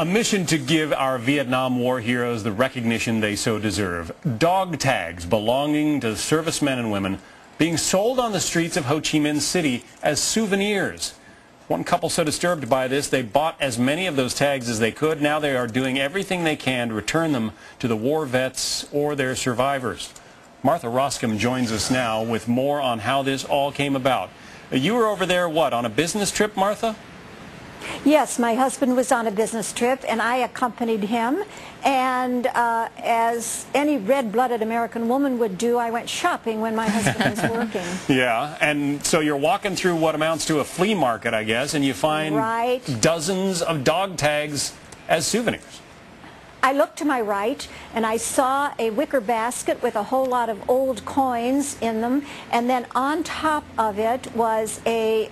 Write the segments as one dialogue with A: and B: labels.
A: A mission to give our Vietnam War heroes the recognition they so deserve. Dog tags belonging to servicemen and women being sold on the streets of Ho Chi Minh City as souvenirs. One couple so disturbed by this, they bought as many of those tags as they could. Now they are doing everything they can to return them to the war vets or their survivors. Martha Roskam joins us now with more on how this all came about. You were over there, what, on a business trip, Martha?
B: Yes, my husband was on a business trip and I accompanied him, and as any red-blooded American woman would do, I went shopping when my husband was working.
A: Yeah, and so you're walking through what amounts to a flea market, I guess, and you find dozens of dog tags as souvenirs.
B: I looked to my right and I saw a wicker basket with a whole lot of old coins in them, and then on top of it was a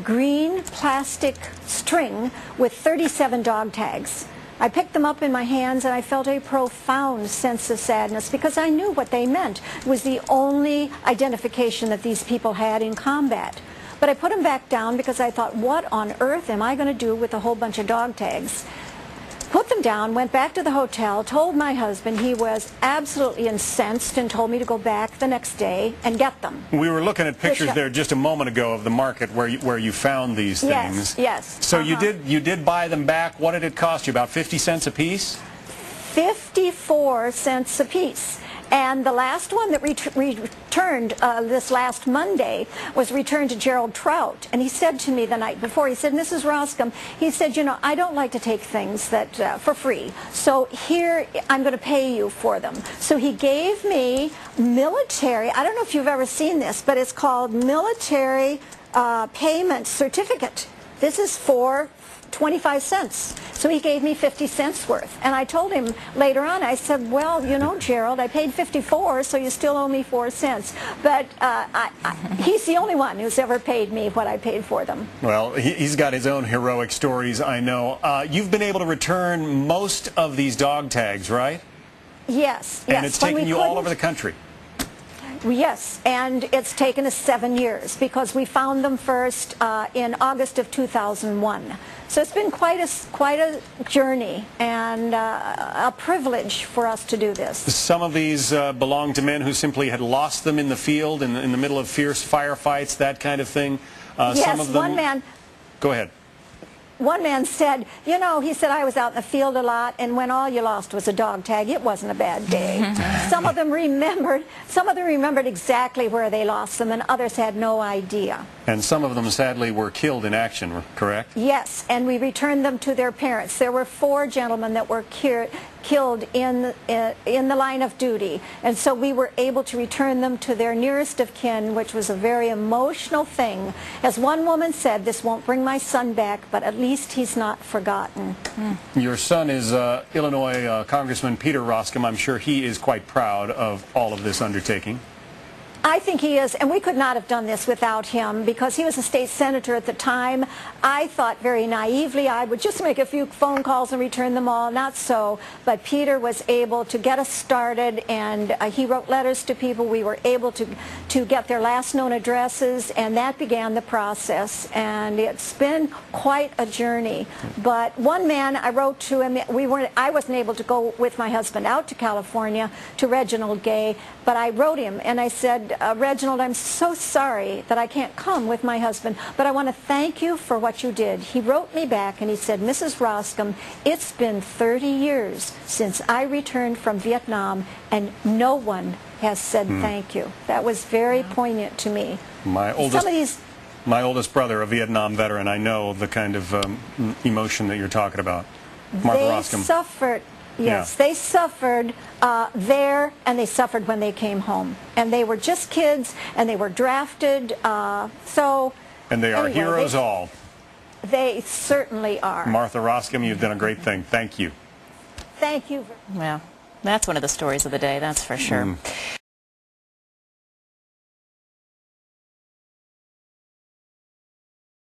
B: green plastic string with 37 dog tags. I picked them up in my hands and I felt a profound sense of sadness because I knew what they meant. It was the only identification that these people had in combat. But I put them back down because I thought, what on earth am I going to do with a whole bunch of dog tags? Put them down, went back to the hotel, told my husband. He was absolutely incensed and told me to go back the next day and get them.
A: We were looking at pictures there just a moment ago of the market where you found these things.
B: Yes.
A: So you did buy them back. What did it cost you? About 50 cents a piece?
B: 54 cents a piece. And the last one that returned this last Monday was returned to Gerald Trout. And he said to me the night before, he said, Mrs. Roskam, he said, you know, I don't like to take things that for free. So here, I'm going to pay you for them. So he gave me military, I don't know if you've ever seen this, but it's called military payment certificate. This is for 25 cents. So he gave me 50 cents worth. And I told him later on, I said, well, you know, Gerald, I paid 54, so you still owe me 4 cents. But he's the only one who's ever paid me what I paid for them.
A: Well, he's got his own heroic stories, I know. You've been able to return most of these dog tags, right?
B: Yes.
A: And it's taken you all over the country.
B: Yes, and it's taken us 7 years because we found them first in August of 2001. So it's been quite a journey and a privilege for us to do this. Some
A: of these belong to men who simply had lost them in the field, in the middle of fierce firefights, that kind of thing.
B: Yes,
A: some of them...
B: one man...
A: Go ahead.
B: One man said, you know, he said, I was out in the field a lot, and when all you lost was a dog tag, it wasn't a bad day. Some of them remembered exactly where they lost them, and others had no idea.
A: And some of them, sadly, were killed in action, correct?
B: Yes, and we returned them to their parents. There were 4 gentlemen that were killed in the line of duty, and so we were able to return them to their nearest of kin, which was a very emotional thing. As one woman said, this won't bring my son back, but at least he's not forgotten.
A: Your son is Illinois Congressman Peter Roskam. I'm sure he is quite proud of all of this undertaking.
B: I think he is, and we could not have done this without him because he was a state senator at the time. I thought very naively I would just make a few phone calls and return them all. Not so, but Peter was able to get us started, and he wrote letters to people. We were able to get their last known addresses, and that began the process, and it's been quite a journey. But one man, I wrote to him, I wasn't able to go with my husband out to California to Reginald Gay, but I wrote him and I said, Reginald, I'm so sorry that I can't come with my husband, but I want to thank you for what you did. He wrote me back and he said, Mrs. Roskam, it's been 30 years since I returned from Vietnam and no one has said thank you. That was very poignant to me.
A: My oldest brother, a Vietnam veteran, I know the kind of emotion that you're talking about. Martha Roskam.
B: Suffered. Yes, they suffered there, and they suffered when they came home. And they were just kids, and they were drafted,
A: And they are heroes all.
B: They certainly are.
A: Martha Roskam, you've done a great thing. Thank you.
B: Thank you.
C: Well, that's one of the stories of the day, that's for sure.